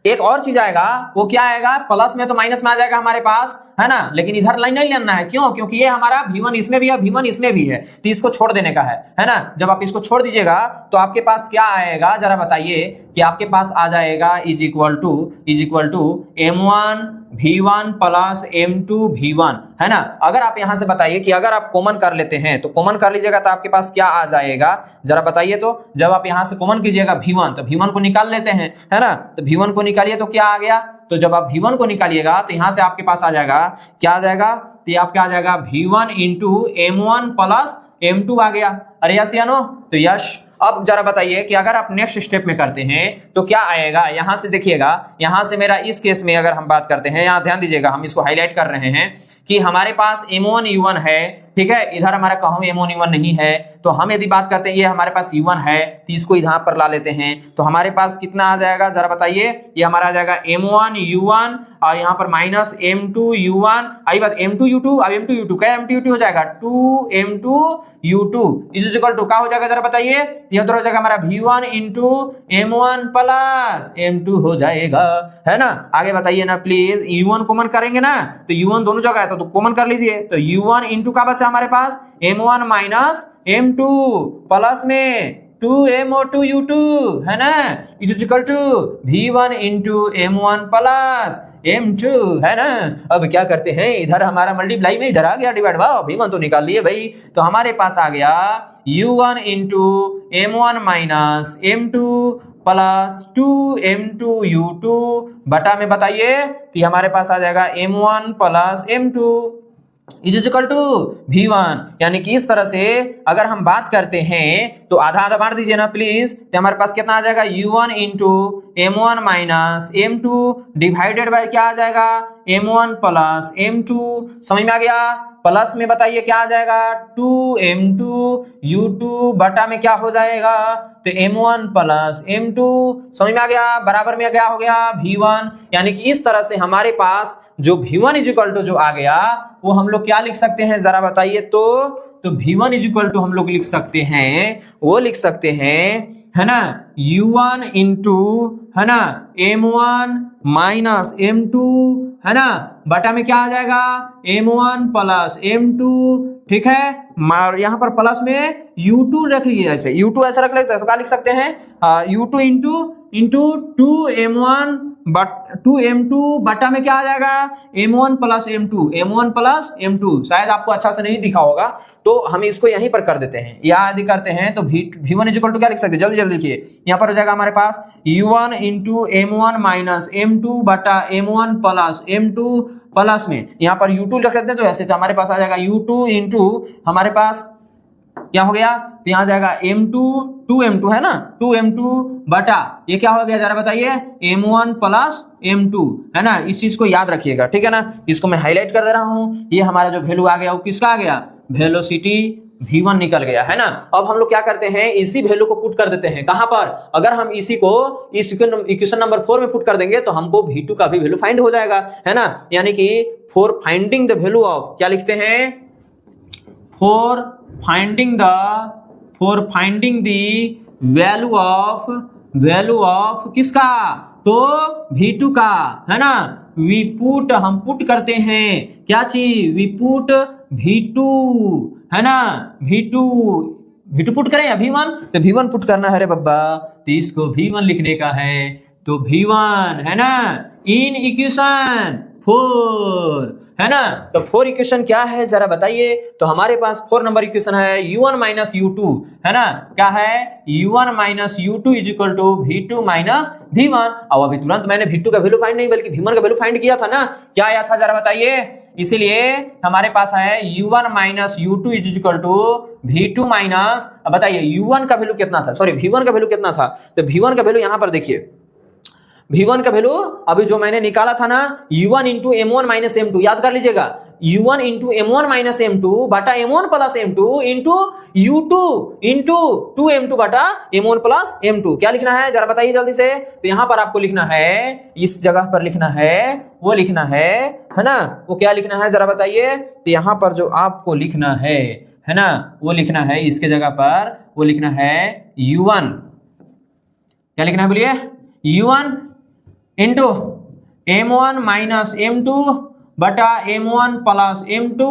एक और चीज आएगा, वो क्या आएगा, प्लस में तो माइनस में आ जाएगा हमारे पास, है ना, लेकिन इधर लाइन नहीं लेना है। क्यों? क्योंकि ये हमारा V1 इसमें भी है, V1 इसमें भी है, तो इसको छोड़ देने का है ना। जब आप इसको छोड़ दीजिएगा तो आपके पास क्या आएगा, जरा बताइए, कि आपके पास आ जाएगा is equal to M1 V1 plus M2 V1, है ना। अगर आप यहां से बताइए कि अगर आप कॉमन कर लेते हैं, तो कॉमन कर लीजिएगा तो आपके पास क्या आ जाएगा, जरा बताइए। तो जब आप यहां से कॉमन कीजिएगा V1, तो V1 को निकाल लेते हैं, है ना। तो V1 को निकालिए तो क्या आ गया, तो जब आप V1 को निकालिएगा तो यहां से आपके पास आ जाएगा, क्या आ जाएगा, तो ये आपका आ जाएगा V1 into M1 plus M2 आ गया। अरे यस या नो? तो यश। अब जरा बताइए कि अगर आप नेक्स्ट स्टेप में करते हैं तो क्या आएगा। यहां से देखिएगा, यहां से मेरा इस केस में अगर हम बात करते हैं, यहां ध्यान दीजिएगा, हम इसको हाईलाइट कर रहे हैं कि हमारे पास M1 U1 है, ठीक है। इधर हमारा कहूं M1 U1 नहीं है, तो हम यदि बात करते हैं ये हमारे पास U1 है, तो इसको इधर पर ला लेते हैं, तो हमारे पास कितना आ जाएगा, जरा बताइए। ये हमारा आ जाएगा M1 U1 और यहाँ पर माइनस M2 U1, आई बात M2 U2, अब M2 U2 क्या M2 U2 हो जाएगा 2M2 U2 is equal to क्या हो जाएगा, जरा बताइए। ये उधर हो जाएगा हमारा V1 into M1 plus M2 हो जाएगा, है ना। आगे बताइए ना प्लीज, U1 कॉमन करेंगे ना, तो U1 दोनों जगह है तो कॉमन कर लीजिए। तो U1 इंटू का बचा हमारे पास M1 माइनस M2 प्लस में 2MO2 U2, है ना, is equal to V1 into M1 plus M2, है ना। अब क्या करते हैं, इधर हमारा मल्टीप्लाई में इधर आ गया डिवाइड, वाह V1 तो निकाल लिए भाई। तो हमारे पास आ गया U1 into M1 minus M2 plus 2M2 U2 बटा में बताइए, तो हमारे पास आ जाएगा M1 plus M2 is equal to V1। यानी कि इस तरह से अगर हम बात करते हैं तो आधा आधा बांट दीजिए ना प्लीज, तो हमारे पास कितना आ जाएगा U1 into M1 minus M2 divided by क्या आ जाएगा M1 प्लस M2, समझ में आ गया। प्लस में बताइए क्या आ जाएगा 2M2 U2 बटा में क्या हो जाएगा, तो M1 प्लस M2, समझ में आ गया। बराबर में क्या हो गया V1। यानी कि इस तरह से हमारे पास जो V1 इज इक्वल टू जो आ गया वो हम लोग क्या लिख सकते हैं, जरा बताइए। तो V1 इज इक्वल टू हम लोग लिख सकते हैं, वो लिख सकते हैं, है ना, U1 इंटू, है ना, M1 माइनस M2, है ना, बटा में क्या आ जाएगा M1 प्लस M2, ठीक है। यहां पर प्लस में U2 रख लीजिए, ऐसे U2 ऐसा रख लेते हैं तो क्या लिख सकते हैं U2 इंटू 2M1 2M2 बटा में क्या आ जाएगा M1 प्लस M2, शायद आपको अच्छा से नहीं दिखा होगा तो हम इसको यहीं पर कर देते हैं, या यदि करते हैं तो V1 इज इक्वल टू क्या लिख सकते हैं, जल्दी जल्दी लिखिए। यहाँ पर हो जाएगा हमारे पास U1 into M1 minus M2 बटा M1 प्लस M2 प्लस में यहाँ पर U2 रख लेते हैं, तो ऐसे तो हमारे पास आ जाएगा U2 इंटू हमारे पास क्या हो गया, तो यहाँ जाएगा M2 2M2, है ना, 2M2 बटा ये क्या हो गया, जरा बताइए M1 प्लस M2, है ना। इस चीज को याद रखिएगा, ठीक है ना। इसको मैं हाईलाइट कर दे रहा हूं। ये हमारा जो वैल्यू आ गया वो किसका आ गया, वेलोसिटी V1 निकल गया, है ना। अब हम लोग क्या करते हैं, इसी वैल्यू को पुट कर देते हैं कहां पर, अगर हम इसी को इस इक्वेशन नंबर 4 में पुट कर देंगे तो हमको V2 का भी वैल्यू फाइंड हो जाएगा, है ना। यानी कि for finding the value of, क्या लिखते हैं, for finding the value of किसका, तो V2 का, है ना। हम पुट करते हैं क्या चीज, वी पुट V2, है ना, V2 पुट करें या V1, तो V1 पुट करना है रे बब्बा, तो इसको V1 लिखने का है, तो V1, है ना, इन इक्वेशन 4, है ना। तो 4 इक्वेशन क्या है जरा बताइए। तो हमारे पास 4 नंबर इक्वेशन है U1 माइनस U2, है ना, क्या है U1 minus U2 is equal to V2 minus V1। अब अभी तुरंत मैंने V2 का वैल्यू फाइंड नहीं बल्कि V1 का वैल्यू फाइंड किया था ना, क्या आया था जरा बताइए। इसीलिए हमारे पास है U1 minus U2 is equal to V2 minus, अब बताइए U1 का वैल्यू कितना था, सॉरी V1 का वैल्यू कितना था, तो V1 का वैल्यू यहां पर देखिए, V1 का वैल्यू अभी जो मैंने निकाला था ना U1 into M1 minus M2, याद कर लीजिएगा U1 into M1 minus M2 बटा M1 plus M2 into U2 into 2M2 बटा M1 प्लस M2, क्या लिखना है जरा बताइए जल्दी से। तो यहां पर आपको लिखना है, इस जगह पर लिखना है, वो लिखना है ना, वो क्या लिखना है जरा बताइए। तो यहां पर जो आपको लिखना है ना, वो लिखना है इसके जगह पर, वो लिखना है U1, क्या लिखना है बोलिए, U1 into m1 minus m2 बटा m1 प्लस m2।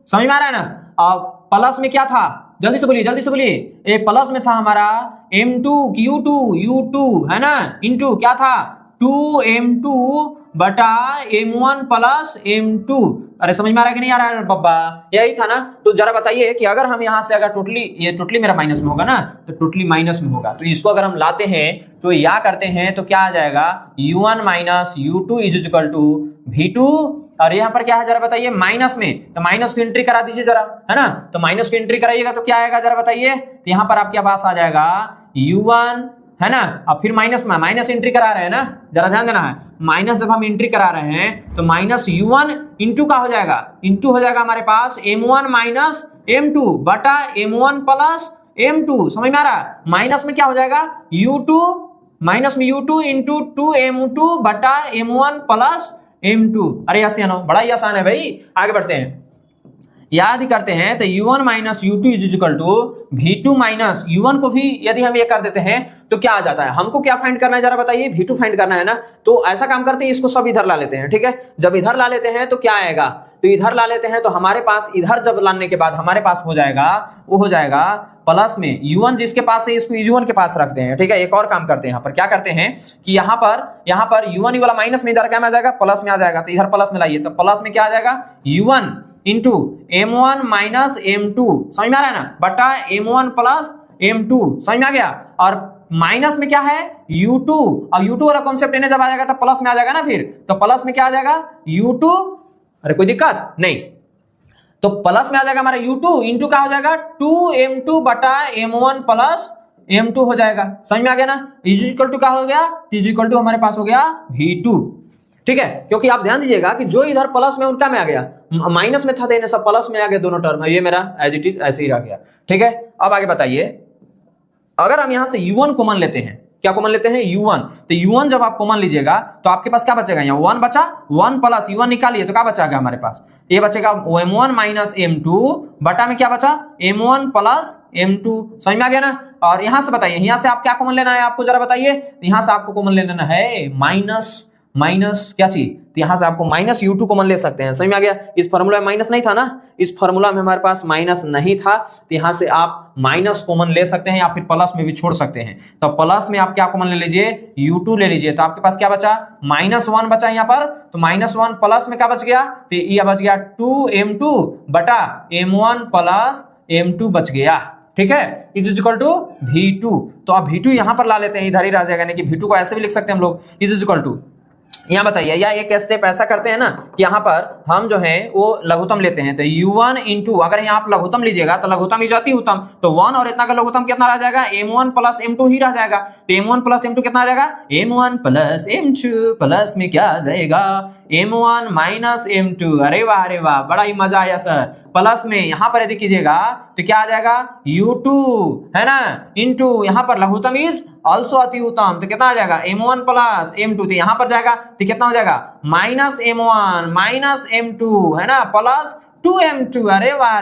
समझ में आ रहा है ना। अब प्लस में क्या था, जल्दी से बोलिए, जल्दी से बोलिए। ए प्लस में था हमारा m2 u2 है ना, इंटू क्या था 2m2 बटा m1 प्लस m2। अरे समझ में आ रहा है कि नहीं आ रहा है बब्बा, यही था ना। तो जरा बताइए कि अगर हम यहां से अगर ये टोटली मेरा माइनस में होगा ना, तो टोटली माइनस में होगा, तो इसको अगर हम लाते हैं तो या करते हैं तो क्या आ जाएगा u1 minus u2 is equal to v2। और यहाँ पर क्या है जरा बताइए, माइनस में, तो माइनस को एंट्री करा दीजिए जरा, है ना। तो माइनस को एंट्री कराइएगा तो क्या आएगा जरा बताइए। तो यहाँ पर आपके पास आ जाएगा u1, है ना। अब फिर माइनस में माइनस एंट्री करा रहे हैं ना, जरा ध्यान देना है। माइनस जब हम एंट्री करा रहे हैं तो माइनस u1 इंटू का हो जाएगा, इंटू हो जाएगा हमारे पास m1 माइनस m2 बटा m1 प्लस m2। समझ में आ रहा है। माइनस में क्या हो जाएगा u2, माइनस में u2 इंटू 2m2 बटा m1 प्लस m2। अरे आसान हो, बड़ा ही आसान है भाई। आगे बढ़ते हैं, याद ही करते हैं। तो u1 minus u2 is equal to v2 minus u1 को भी यदि हम ये कर देते हैं तो क्या आ जाता है। हमको क्या फाइंड करना है जरा बताइए, v2 फाइंड करना है ना। तो ऐसा काम करते हैं, इसको सब इधर ला लेते हैं, ठीक है। जब इधर ला लेते हैं तो क्या आएगा, तो इधर ला लेते हैं तो हमारे पास इधर जब लाने के बाद हमारे पास हो जाएगा, वो हो जाएगा प्लस में u1 जिसके पास है इसको u1 के पास रखते हैं, ठीक है। एक और काम करते हैं, यहाँ पर क्या करते हैं कि यहाँ पर u1 वाला माइनस में इधर क्या में आ जाएगा, प्लस में आ जाएगा। तो इधर प्लस में लाइए, तो प्लस में क्या आ जाएगा u1 into m1 minus m2। समझ में आ रहा है ना, बटा m1 प्लस m2। समझ में आ गया। और माइनस में क्या है u2, और u2 वाला कॉन्सेप्ट जब आ जाएगा तो प्लस में आ जाएगा ना, फिर तो प्लस में क्या आ जाएगा u2। अरे कोई दिक्कत नहीं, तो प्लस में आ जाएगा हमारा u2 इंटू क्या हो जाएगा 2m2 बटा m1 प्लस m2 हो जाएगा। समझ में आ गया ना। इज इक्वल टू क्या हो गया, इज इक्वल टू हमारे पास हो गया v2, ठीक है। क्योंकि आप ध्यान दीजिएगा कि जो इधर प्लस में उनका में आ गया, माइनस में था देने सब प्लस में आ गया दोनों टर्म, ये मेरा एज इट इज ऐसे ही रह गया, ठीक है। अब आगे बताइए, अगर हम यहां से u1 कॉमन लेते हैं, क्या कॉमन लेते हैं u1, तो u1 जब आप कॉमन लीजिएगा तो आपके पास क्या बचेगा, यहाँ 1 बचा, 1 प्लस u1 निकालिए तो क्या बचेगा हमारे पास, ये बचेगा m1 माइनस m2 बटा में क्या बचा m1 प्लस m2। समझ में आ गया ना। और यहां से बताइए, यहां से आप क्या कॉमन लेना है आपको जरा बताइए। यहां से आपको कॉमन लेना है माइनस क्या चीज, तो यहां से आपको माइनस u2 कॉमन ले सकते हैं। समझ में आ गया। इस फार्मूला में माइनस नहीं था ना, इस फार्मूला में हमारे पास माइनस नहीं था, तो यहां से आप माइनस कॉमन ले सकते हैं या फिर प्लस में भी छोड़ सकते हैं। तो प्लस में आप क्या कॉमन ले लीजिए, u2 ले लीजिए, तो आपके पास क्या बचा -1 बचा यहाँ पर, तो -1 प्लस में क्या बच गया, तो ये बच गया 2m2 बटा m1 प्लस m2 बच गया, ठीक है। Is equal to v2। तो अब v2 यहां पर ला लेते हैं, इधर ही रह जाएगा, यानी कि v2 को ऐसे भी लिख सकते हैं हम लोग, इज इक्वल टू, यहाँ बताइए, या एक स्टेप ऐसा करते हैं ना कि यहाँ पर हम जो है वो लघुत्तम लेते हैं। तो u1 इंटू, अगर यहाँ आप लघुत्तम लीजिएगा तो लघुत्तम ही जाती उत्तम, तो 1 और इतना का लघुत्तम कितना रह जाएगा, m1 प्लस m2 ही रह जाएगा। तो m1 प्लस m2 कितना आ जाएगा, m1 प्लस m2 प्लस में क्या आ जाएगा m1 माइनस m2। अरे वाह, बड़ा ही मजा आया सर। प्लस में यहाँ पर यदि कीजिएगा तो क्या आ जाएगा u2, है ना, इंटू यहाँ पर लघुत्तम इज ऑल्सो अति उत्तम, तो कितना आ जाएगा m1 प्लस m2। तो यहाँ पर जाएगा तो कितना हो जाएगा -m1 माइनस m2, है ना, प्लस 2m2। अरे वाह,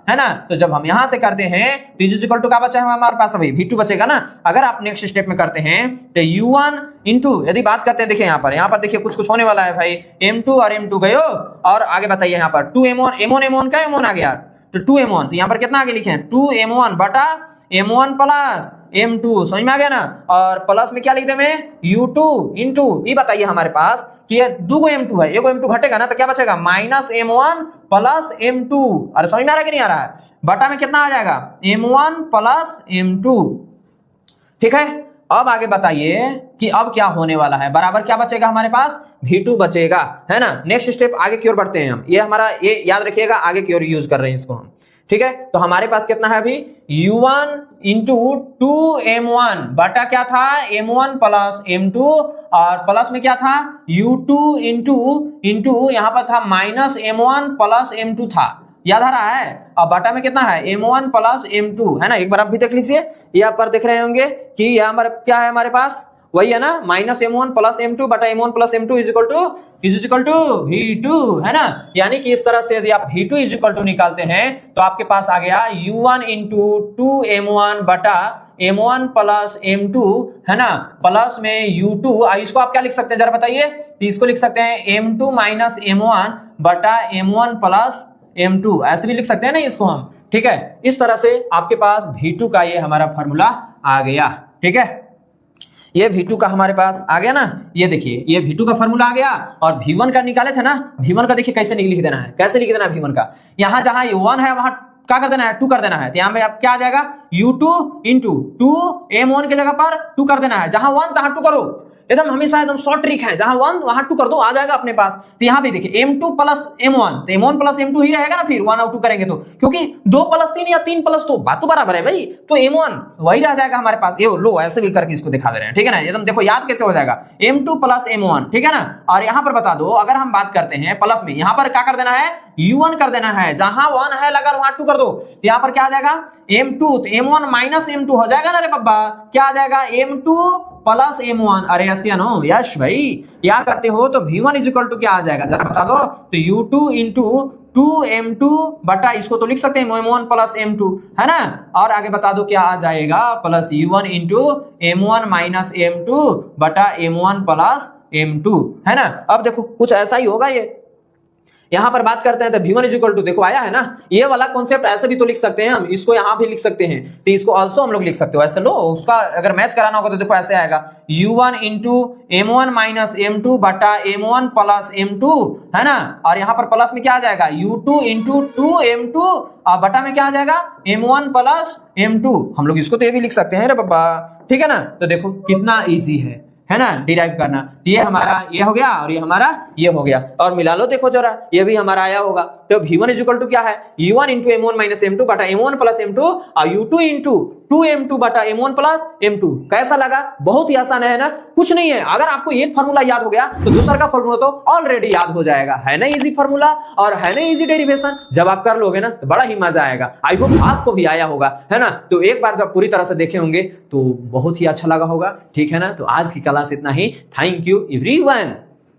है ना। तो जब हम यहां से करते हैं तो इज इक्वल टू क्या बचा है हमारे पास, अभी v2 बचेगा ना। अगर आप नेक्स्ट स्टेप में करते हैं तो u1 इंटू, यदि बात करते हैं, देखिए यहाँ पर देखिए कुछ होने वाला है भाई, m2 और m2 गयो, और आगे बताइए यहाँ पर 2m1 का m1 आ गया, तो 2m1, तो यहाँ पर कितना आगे लिखे हैं 2m1 बटा m1 प्लस m2। समझ में आ गया ना। और प्लस में क्या लिख दे मैं u2 इंटू, ये बताइए हमारे पास कि ये 2 m2 है, 1 m2 घटेगा ना, तो क्या बचेगा -m1 प्लस m2। अरे समझ में आ रहा है कि नहीं आ रहा है, बटा में कितना आ जाएगा m1 प्लस m2, ठीक है। अब आगे बताइए कि अब क्या होने वाला है, बराबर क्या बचेगा हमारे पास, v2 बचेगा, है ना। नेक्स्ट स्टेप आगे की ओर बढ़ते हैं हम, ये हमारा, ये याद रखिएगा, आगे की ओर यूज कर रहे हैं इसको हम, ठीक है। तो हमारे पास कितना है अभी u1 इंटू 2m1 बटा क्या था m1 प्लस m2, और प्लस में क्या था u2 इंटू यहाँ पर था -m1 प्लस m2 था, याद आ रहा है। अब बटा में कितना है m1 प्लस m2, है ना। एक बार आप भी देख लीजिए, यहाँ पर देख रहे होंगे कि यहाँ पर क्या है हमारे पास वही है ना, माइनस M1 प्लस M2 बटा M1 plus M2 is equal to V2 है ना। यानी कि इस तरह से यदि आप V2 इज इक्वल टू निकालते हैं तो आपके पास आ गया U1 इंटू 2M1 बटा M1 प्लस M2 है ना, प्लस में U2। इसको आप क्या लिख सकते हैं जरा बताइए, तो इसको लिख सकते हैं M2 माइनस M1 बटा M1 प्लस M2, ऐसे भी लिख सकते हैं ना इसको हम, ठीक है। इस तरह से आपके पास V2 का ये हमारा फॉर्मूला आ गया, ठीक है। ये V2 का हमारे पास आ गया ना, ये देखिए ये V2 का फॉर्मूला आ गया। और V1 का निकाले थे ना, V1 का देखिए कैसे लिख देना है, कैसे लिख देना है V1 का। यहां जहां U1 है वहां क्या कर देना है, 2 कर देना है। तो यहाँ पे आप क्या आ जाएगा, U2 इंटू 2M1 के जगह पर 2 कर देना है, जहां 1 तहां 2 करो। एकदम हमेशा एकदम शॉर्ट ट्रिक है, जहां 1 वहां 2 कर दो, आ जाएगा अपने पास। तो यहाँ पे देखिए M2 प्लस M1, तो M1 प्लस M2 ही रहेगा ना फिर 1 और 2 करेंगे तो, क्योंकि 2 प्लस 3 या 3 प्लस 2 बात तो बराबर है भाई, तो M1 वही रह जाएगा हमारे पास। ये लो ऐसे भी करके इसको दिखा दे रहे हैं, ठीक है ना। एकदम देखो याद कैसे हो जाएगा, M2 प्लस M1, ठीक है ना। और यहाँ पर बता दो, अगर हम बात करते हैं प्लस में, यहाँ पर क्या कर देना है, U1 कर देना है, जहां 1 है लगा वहां 2 कर दो। तो यहाँ पर क्या आ जाएगा M2, तो M1 माइनस M2 हो जाएगा ना रे बब्बा, क्या आ जाएगा M2 प्लस M1। अरे ऐसे नो यश भाई, क्या करते हो, तो V1 इज इक्वल टू क्या आ जाएगा जरा बता दो, तो U2 इंटू 2M2 बटा इसको तो लिख सकते हैं M1 प्लस M2 है ना। और आगे बता दो क्या आ जाएगा, plus U1 into M1 minus M2 बटा M1 प्लस M2 है ना। अब देखो कुछ ऐसा ही होगा ये, यहां पर बात करते हैं तो V1 इज इक्वल टू, देखो आया है ना, ये वाला कॉन्सेप्ट ऐसे भी तो लिख सकते हैं हम, इसको यहां भी लिख सकते हैं, तो इसको ऑल्सो हम लोग लिख सकते हो ऐसे। लो उसका अगर मैच कराना होगा तो देखो ऐसे आएगा, U1 into M1 minus M2 बटा M1 प्लस M2 है ना। और यहाँ पर प्लस में क्या आ जाएगा, U2 इंटू 2M2 और बटा में क्या आ जाएगा M1 प्लस M2। हम लोग इसको तो ये भी लिख सकते हैं रे बाबा, ठीक है ना। तो देखो कितना ईजी है ना डिराइव करना। तो ये हमारा ये हो गया और ये हमारा ये हो गया, और मिला लो देखो जरा, ये भी हमारा आया होगा। तो V1 इज इक्वल टू क्या है, U1 into M1 minus M2 बटा M1 प्लस M2 और U2 इंटू 2M2 बटा M1 प्लस M2। कैसा लगा, बहुत ही आसान है ना, कुछ नहीं है। अगर आपको एक फार्मूला याद हो गया तो दूसरा का फार्मूला तो ऑलरेडी याद हो जाएगा, है ना इजी फार्मूला और है ना इजी डेरिवेशन। जब आप कर लोगे ना तो बड़ा ही मजा आएगा। आई होप आपको भी आया होगा, है ना। तो एक बार जब पूरी तरह से देखे होंगे तो बहुत ही अच्छा लगा होगा, ठीक है ना। तो आज की क्लास इतना ही, थैंक यू एवरीवन।